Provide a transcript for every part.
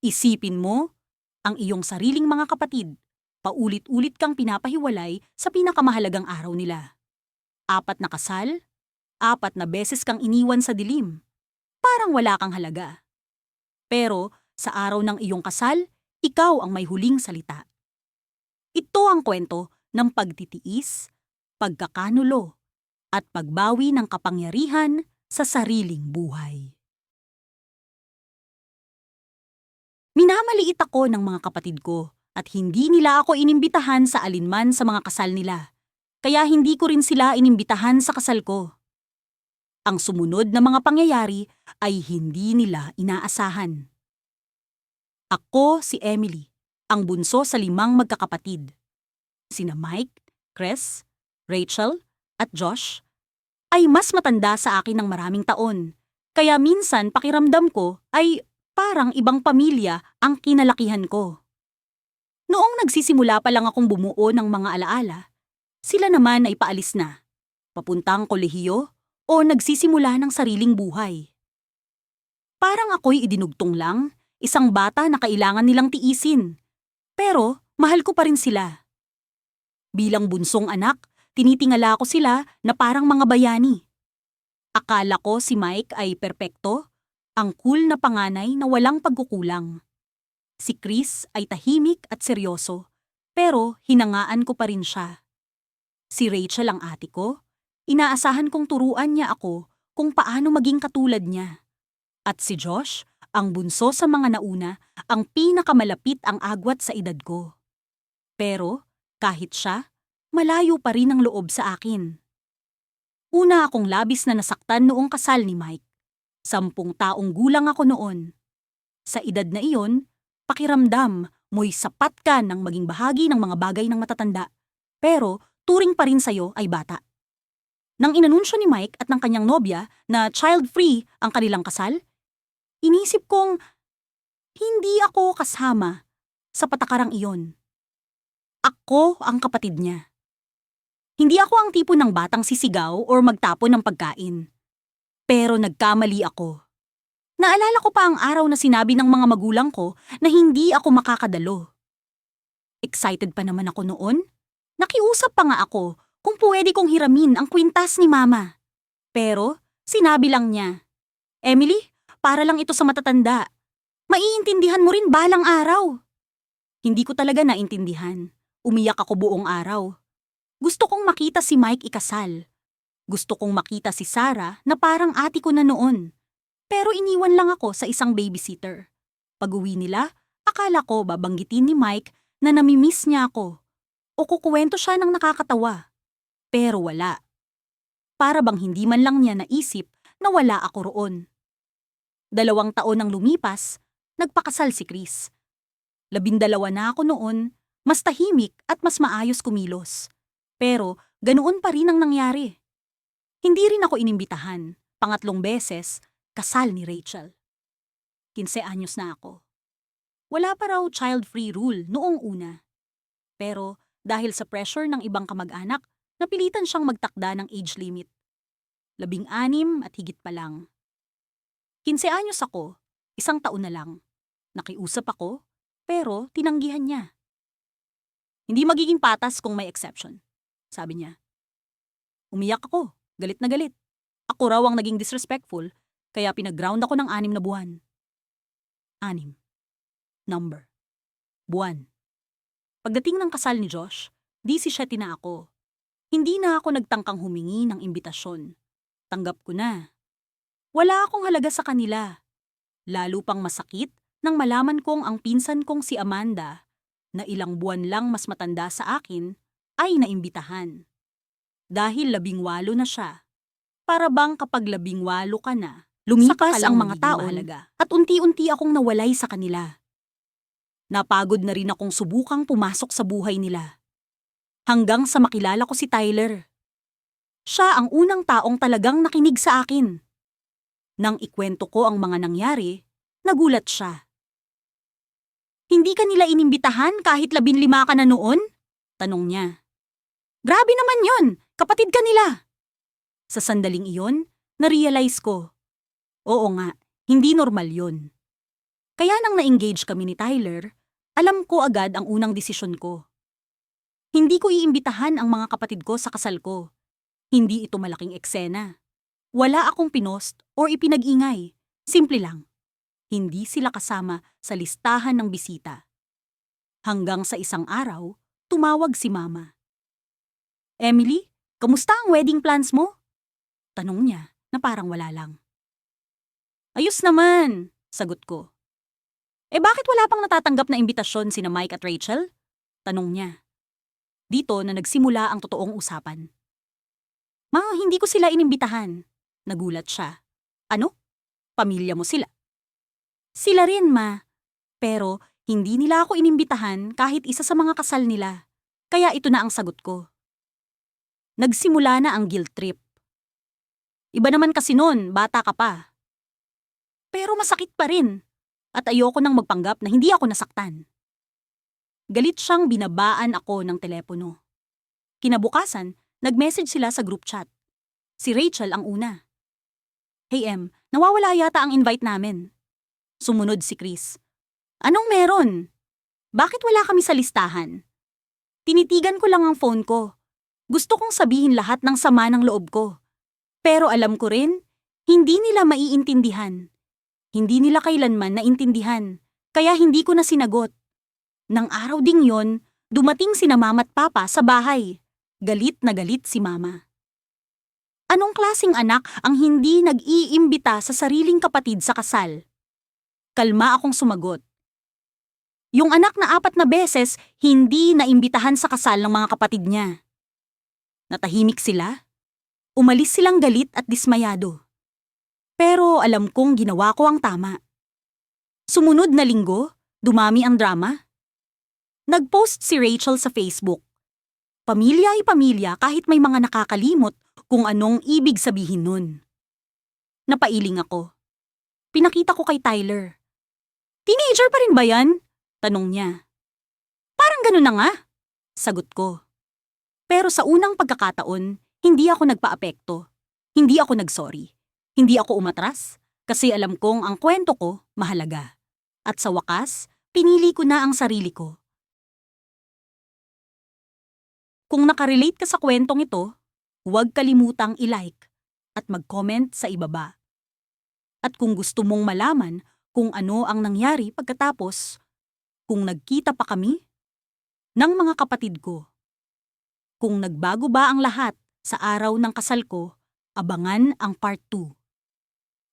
Isipin mo, ang iyong sariling mga kapatid, paulit-ulit kang pinapahiwalay sa pinakamahalagang araw nila. 4 na kasal, 4 na beses kang iniwan sa dilim. Parang wala kang halaga. Pero sa araw ng iyong kasal, ikaw ang may huling salita. Ito ang kwento ng pagtitiis, pagkakanulo, at pagbawi ng kapangyarihan sa sariling buhay. Minamaliit ako ng mga kapatid ko at hindi nila ako inimbitahan sa alinman sa mga kasal nila. Kaya hindi ko rin sila inimbitahan sa kasal ko. Ang sumunod na mga pangyayari ay hindi nila inaasahan. Ako si Emily, ang bunso sa 5 magkakapatid. Sina Mike, Chris, Rachel, at Josh ay mas matanda sa akin ng maraming taon. Kaya minsan pakiramdam ko ay parang ibang pamilya ang kinalakihan ko. Noong nagsisimula pa lang akong bumuo ng mga alaala, sila naman ay paalis na, papuntang kolehiyo o nagsisimula ng sariling buhay. Parang ako'y idinugtong lang, isang bata na kailangan nilang tiisin. Pero mahal ko pa rin sila. Bilang bunsong anak, tinitingala ko sila na parang mga bayani. Akala ko si Mike ay perpekto, ang cool na panganay na walang pagkukulang. Si Chris ay tahimik at seryoso, pero hinangaan ko pa rin siya. Si Rachel ang ate ko, inaasahan kong turuan niya ako kung paano maging katulad niya. At si Josh, ang bunso sa mga nauna, ang pinakamalapit ang agwat sa edad ko. Pero kahit siya, malayo pa rin ang loob sa akin. Una akong labis na nasaktan noong kasal ni Mike. 10 taong gulang ako noon. Sa edad na iyon, pakiramdam mo'y sapat ka ng maging bahagi ng mga bagay ng matatanda, pero turing pa rin sa'yo ay bata. Nang inanunsyo ni Mike at ng kanyang nobya na child-free ang kanilang kasal, inisip kong hindi ako kasama sa patakarang iyon. Ako ang kapatid niya. Hindi ako ang tipo ng batang sisigaw o magtapon ng pagkain. Pero nagkamali ako. Naalala ko pa ang araw na sinabi ng mga magulang ko na hindi ako makakadalo. Excited pa naman ako noon. Nakiusap pa nga ako kung pwede kong hiramin ang kwintas ni Mama. Pero sinabi lang niya, "Emily, para lang ito sa matatanda. Maiintindihan mo rin balang araw." Hindi ko talaga naintindihan. Umiyak ako buong araw. Gusto kong makita si Mike ikasal. Gusto kong makita si Sarah na parang ate ko na noon. Pero iniwan lang ako sa isang babysitter. Pag-uwi nila, akala ko babanggitin ni Mike na namimiss niya ako o kukuwento siya ng nakakatawa. Pero wala. Para bang hindi man lang niya naisip na wala ako roon. 2 taon nang lumipas, nagpakasal si Chris. 12 na ako noon, mas tahimik at mas maayos kumilos. Pero ganoon pa rin ang nangyari. Hindi rin ako inimbitahan. 3 beses, kasal ni Rachel. 15 anyos na ako. Wala pa raw child-free rule noong una. Pero dahil sa pressure ng ibang kamag-anak, napilitan siyang magtakda ng age limit. 16 at higit pa lang. 15 anyos ako, 1 taon na lang. Nakiusap ako, pero tinanggihan niya. Hindi magiging patas kung may exception, sabi niya. Umiyak ako, galit na galit. Ako raw ang naging disrespectful, kaya pinag-ground ako ng 6 na buwan. 6. Number. Buwan. Pagdating ng kasal ni Josh, 17 na ako. Hindi na ako nagtangkang humingi ng imbitasyon. Tanggap ko na. Wala akong halaga sa kanila. Lalo pang masakit nang malaman kong ang pinsan kong si Amanda, na ilang buwan lang mas matanda sa akin, ay naimbitahan. Dahil 18 na siya. Para bang kapag 18 ka na, lumipas ang mga taon at unti-unti akong nawalay sa kanila. Napagod na rin akong subukang pumasok sa buhay nila. Hanggang sa makilala ko si Tyler. Siya ang unang taong talagang nakinig sa akin. Nang ikwento ko ang mga nangyari, nagulat siya. "Hindi ka nila inimbitahan kahit 15 ka na noon?" Tanong niya. "Grabe naman yon, kapatid ka nila." Sa sandaling iyon, na-realize ko, oo nga, hindi normal yon. Kaya nang na-engage kami ni Tyler, alam ko agad ang unang desisyon ko. Hindi ko iimbitahan ang mga kapatid ko sa kasal ko. Hindi ito malaking eksena. Wala akong pinost or ipinag-ingay. Simple lang. Hindi sila kasama sa listahan ng bisita. Hanggang sa isang araw, tumawag si Mama. "Emily, kamusta ang wedding plans mo?" Tanong niya na parang wala lang. "Ayos naman," sagot ko. Bakit wala pang natatanggap na imbitasyon sina Mike at Rachel?" Tanong niya. Dito na nagsimula ang totoong usapan. "Ma, hindi ko sila inimbitahan." Nagulat siya. "Ano? Pamilya mo sila?" "Sila rin, Ma. Pero hindi nila ako inimbitahan kahit isa sa mga kasal nila. Kaya ito na ang sagot ko." Nagsimula na ang guilt trip. "Iba naman kasi noon, bata ka pa." Pero masakit pa rin. At ayoko nang magpanggap na hindi ako nasaktan. Galit siyang binabaan ako ng telepono. Kinabukasan, nag-message sila sa group chat. Si Rachel ang una. "Hey Em, nawawala yata ang invite namin." Sumunod si Chris. "Anong meron? Bakit wala kami sa listahan?" Tinitigan ko lang ang phone ko. Gusto kong sabihin lahat ng sama ng loob ko. Pero alam ko rin, hindi nila maiintindihan. Hindi nila kailanman naintindihan, kaya hindi ko na sinagot. Nang araw ding yon, dumating sina Mama at Papa sa bahay. Galit na galit si Mama. Anong klasing anak ang hindi nag-iimbita sa sariling kapatid sa kasal? Kalma akong sumagot. Yung anak na 4 na beses, hindi naimbitahan sa kasal ng mga kapatid niya. Natahimik sila. Umalis silang galit at dismayado. Pero alam kong ginawa ko ang tama. Sumunod na linggo, dumami ang drama. Nag-post si Rachel sa Facebook. Pamilya ay pamilya kahit may mga nakakalimot kung anong ibig sabihin nun. Napailing ako. Pinakita ko kay Tyler. "Teenager pa rin ba yan?" Tanong niya. "Parang ganun na nga," sagot ko. Pero sa unang pagkakataon, hindi ako nagpaapekto. Hindi ako nagsorry. Hindi ako umatras kasi alam kong ang kwento ko mahalaga. At sa wakas, pinili ko na ang sarili ko. Kung nakarelate ka sa kwentong ito, huwag kalimutang i-like at mag-comment sa ibaba. At kung gusto mong malaman kung ano ang nangyari pagkatapos, kung nagkita pa kami ng mga kapatid ko, kung nagbago ba ang lahat sa araw ng kasal ko, abangan ang part 2.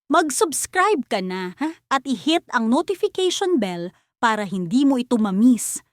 Mag-subscribe ka na at i-hit ang notification bell para hindi mo ito ma-miss